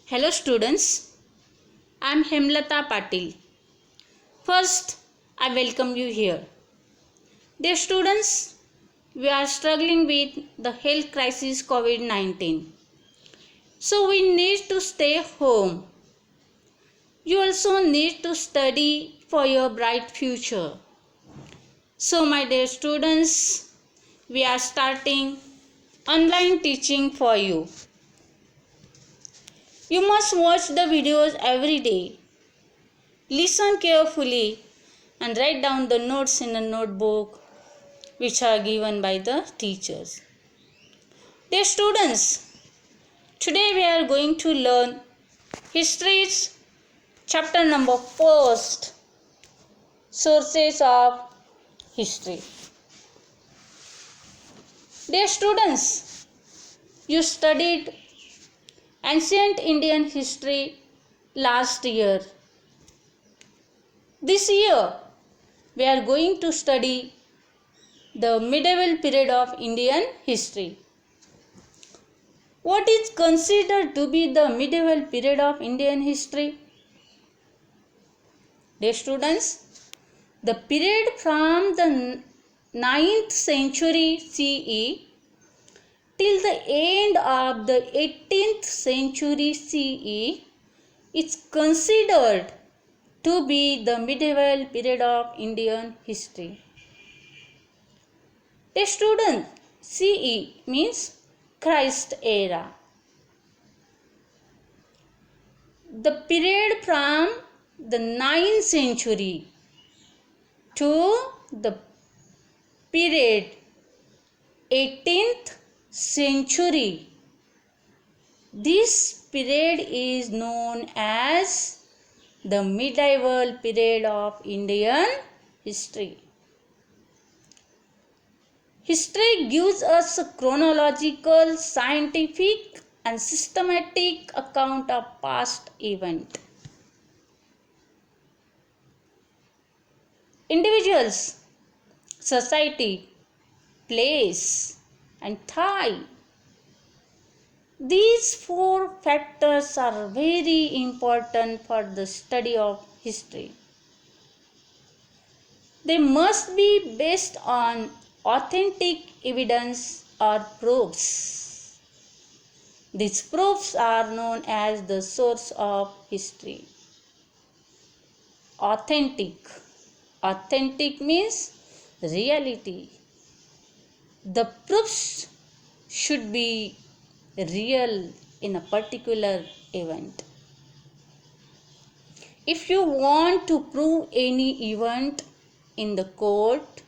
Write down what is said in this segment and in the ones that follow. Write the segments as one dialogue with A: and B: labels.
A: Hello students, I am Hemlata Patil. First, I welcome you here. Dear students, we are struggling with the health crisis COVID-19. So we need to stay home. You also need to study for your bright future. So my dear students, we are starting online teaching for you. You must watch the videos every day. Listen carefully and write down the notes in a notebook which are given by the teachers. Dear students, today we are going to learn History's chapter number 1, Sources of History. Dear students, you studied ancient Indian history last year. This year, we are going to study the medieval period of Indian history. What is considered to be the medieval period of Indian history? Dear students, the period from the 9th century CE till the end of the 18th century CE is considered to be the medieval period of Indian history. A student, CE means Christ era. The period from the 9th century to the period 18th century. This period is known as the medieval period of Indian history. History gives us a chronological, scientific and systematic account of past events. Individuals, society, place and time. These 4 factors are very important for the study of history. They must be based on authentic evidence or proofs. These proofs are known as the source of history. Authentic. Authentic means reality. The proofs should be real in a particular event. If you want to prove any event in the court,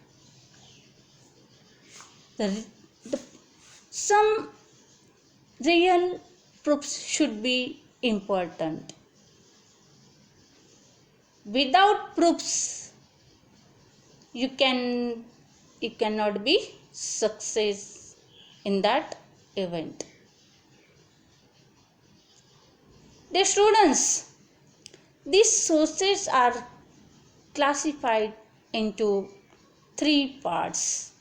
A: some real proofs should be important. Without proofs, you cannot be success in that event. Dear students, these sources are classified into 3 parts.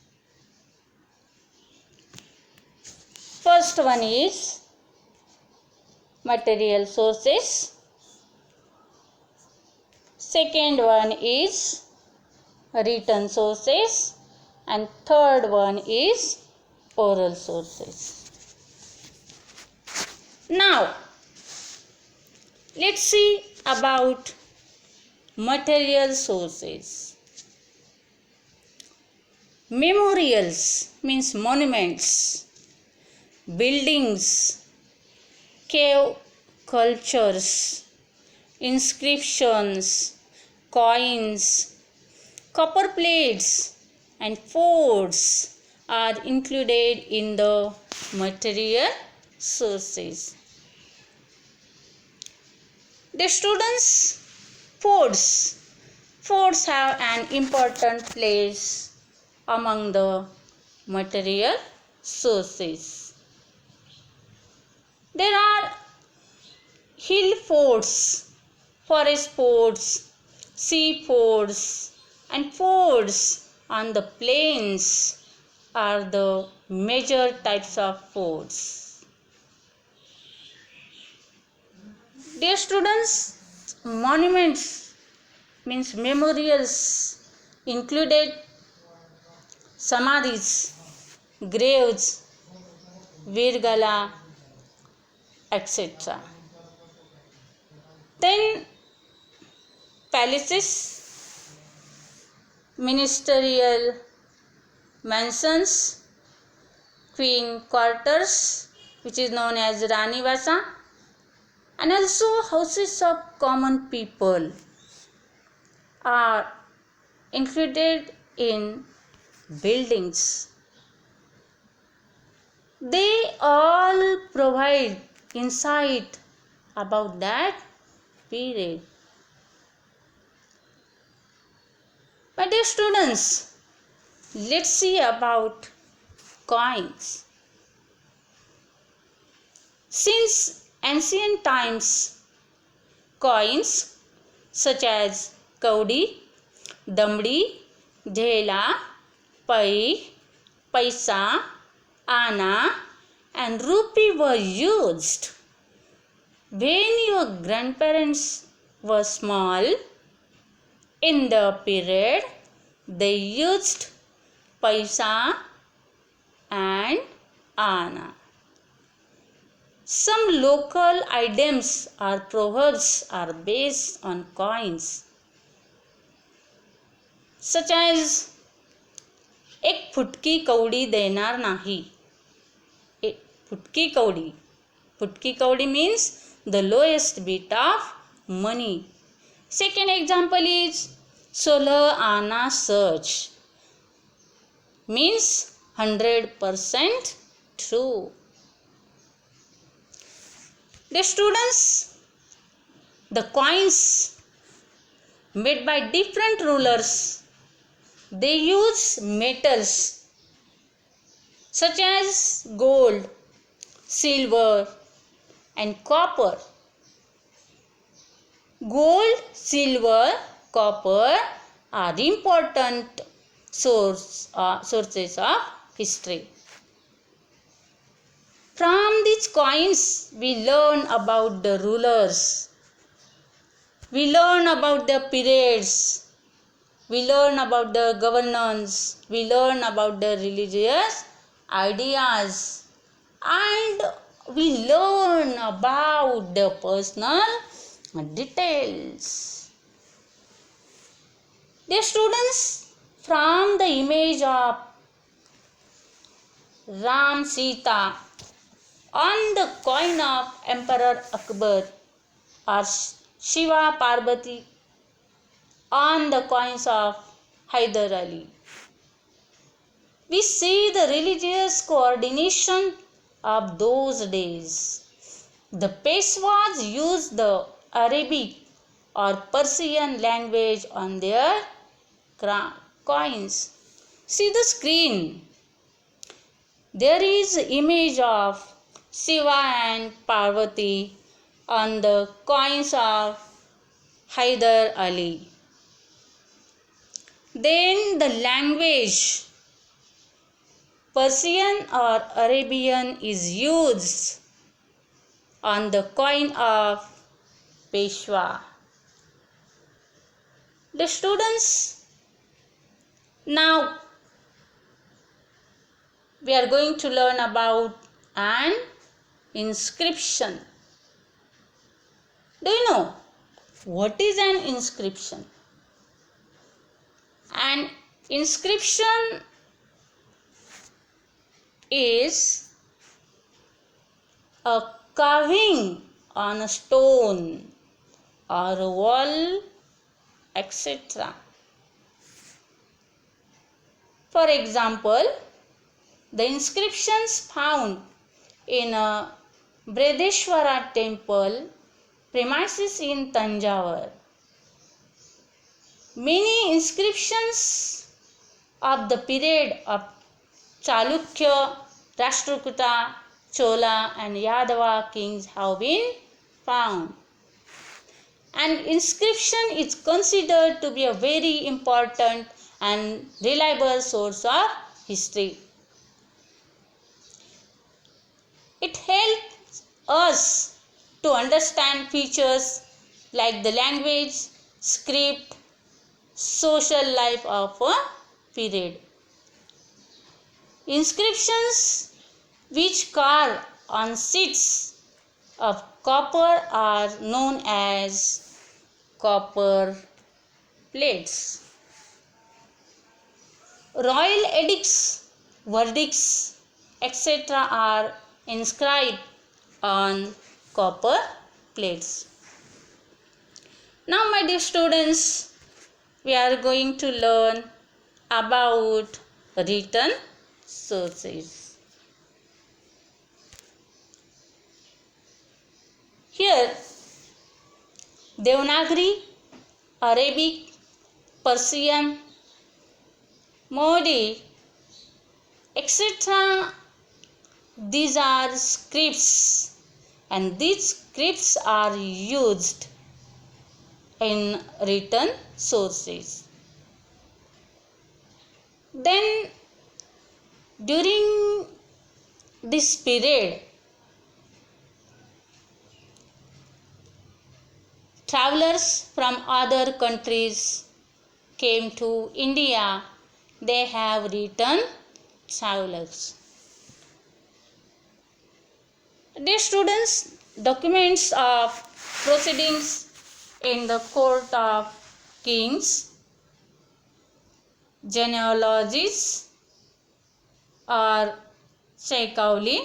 A: First one is material sources. Second one is written sources. And third one is oral sources. Now, let's see about material sources. Memorials means monuments, buildings, cave cultures, inscriptions, coins, copper plates and forts are included in the material sources. The students, forts have an important place among the material sources. There are hill forts, forest forts, sea forts and forts on the plains are the major types of forts. Dear students, monuments means memorials included samadhis, graves, virgala, etc. Then palaces, ministerial mansions, queen quarters, which is known as Rani Vasa, and also houses of common people are included in buildings. They all provide insight about that period. My dear students, let's see about coins. Since ancient times, coins such as kaudi, damdi, dhela, pai, paisa, ana and rupee were used. When your grandparents were small, in the period they used paisa and ana. Some local idioms or proverbs are based on coins, such as एक फुटकी कवडी देणार नाही. एक फुटकी कवडी. Putki kaudi means the lowest bit of money. Second example is 16 ana search. Means 100% true. The students, the coins made by different rulers, they use metals such as gold, silver and copper. Gold, silver, copper are important sources of history. From these coins we learn about the rulers, we learn about the periods, we learn about the governance, we learn about the religious ideas, and we learn about the personal details. Dear students, from the image of Ram Sita on the coin of Emperor Akbar or Shiva Parvati on the coins of Hyder Ali, we see the religious coordination of those days. The Peshwas used the Arabic or Persian language on their coins. See the screen. There is image of Shiva and Parvati on the coins of Hyder Ali. Then the language Persian or Arabian is used on the coin of Peshwa. The students, now we are going to learn about an inscription. Do you know what is an inscription? An inscription is a carving on a stone or a wall, etc. For example, the inscriptions found in a Brideshwara temple premises in Tanjavur. Many inscriptions of the period of Chalukya, Rashtrakuta, Chola and Yadava kings have been found. An inscription is considered to be a very important and reliable source of history. It helps us to understand features like the language, script, social life of a period. Inscriptions which carve on sheets of copper are known as copper plates. Royal edicts, verdicts, etc. are inscribed on copper plates. Now, my dear students, we are going to learn about written sources. Here, Devanagari, Arabic, Persian, Modi, etc. These are scripts, and these scripts are used in written sources. Then, during this period, travelers from other countries came to India. They have written travelers. Dear students, documents of proceedings in the court of kings, genealogies or Shaikauli,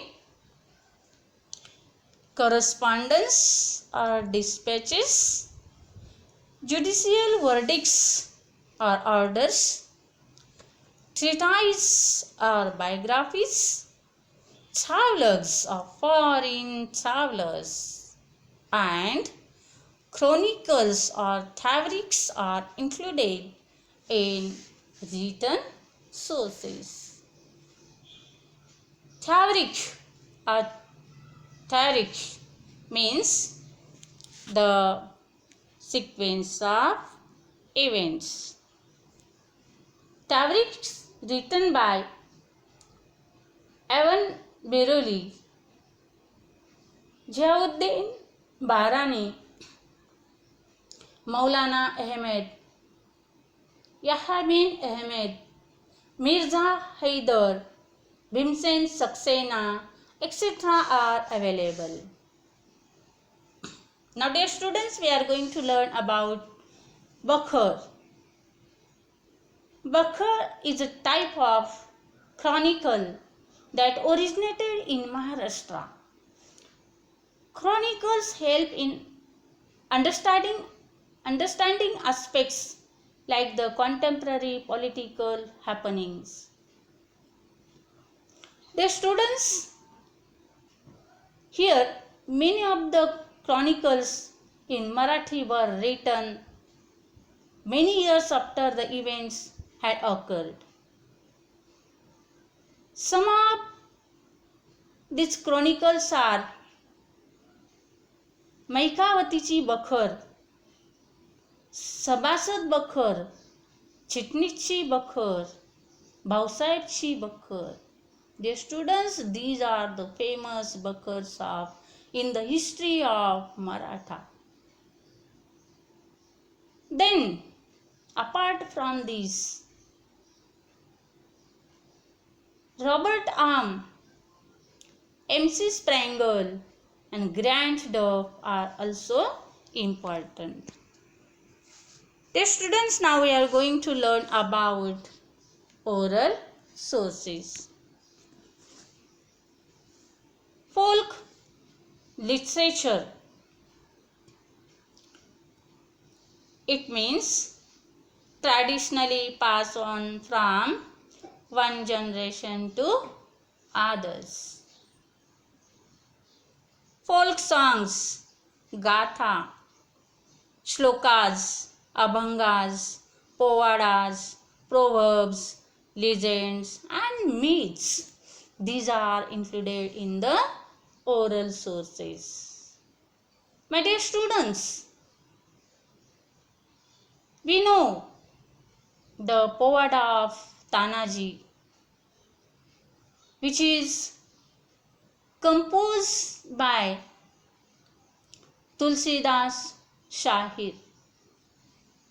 A: correspondence or dispatches, judicial verdicts or orders, treatises or biographies, travelogues of foreign travelers, and chronicles or tabriks are included in written sources. Tabrik or tariq means the sequence of events. Tabriks written by Ibn Biruli, Ziauddin Bahrani, Maulana Ahmed, Yahya bin Ahmed, Mirza Haider, Bhimsen Saxena, etc. are available. Now, dear students, we are going to learn about Bakhar. Bakhar is a type of chronicle that originated in Maharashtra. Chronicles help in understanding aspects like the contemporary political happenings. The students, here many of the chronicles in Marathi were written many years after the events had occurred. Some of these chronicles are Maikawatichi Bakhar, Sabasad Bakhar, Chitnichi Bakhar, Bausaibchi Bakhar. Dear students, these are the famous Bakhars of in the history of Maratha. Then, apart from these, Robert Arm, MC Sprangle, and Grant Duff are also important. Dear students, now we are going to learn about oral sources. Folk literature. It means traditionally passed on from one generation to others. Folk songs, gatha, shlokas, abhangas, povadas, proverbs, legends, and myths. These are included in the oral sources. My dear students, we know the Povada of Tanaji, which is composed by Tulsidas Shahir.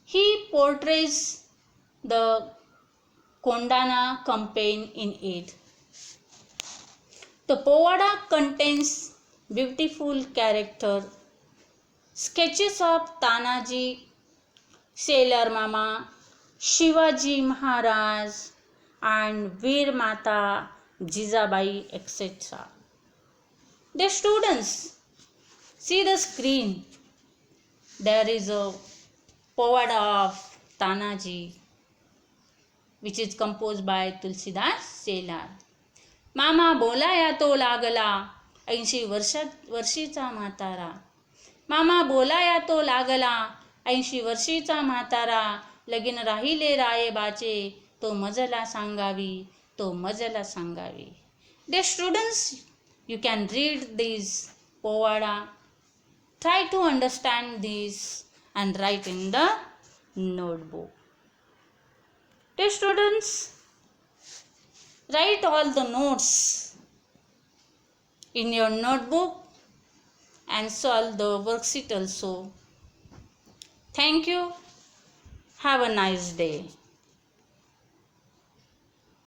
A: He portrays the Kondana campaign in it. The Povada contains beautiful character sketches of Tanaji, Sailor Mama, Shivaji Maharaj, and Veer Mata, Jizabai, etc. The students see the screen. There is a Povada of Tanaji, which is composed by Tulsidas Sailor. मामा बोलाया तो लागला 80 वर्षीचा म्हातारा. मामा बोलाया तो लागला 80 वर्षीचा म्हातारा. लगीन राहिले रायबाचे तो मजला सांगावी, तो मजला सांगावी. Dear students, you can read this povada. Try to understand this and write in the notebook. Dear students, write all the notes in your notebook and solve the worksheet also. Thank you. Have a nice day.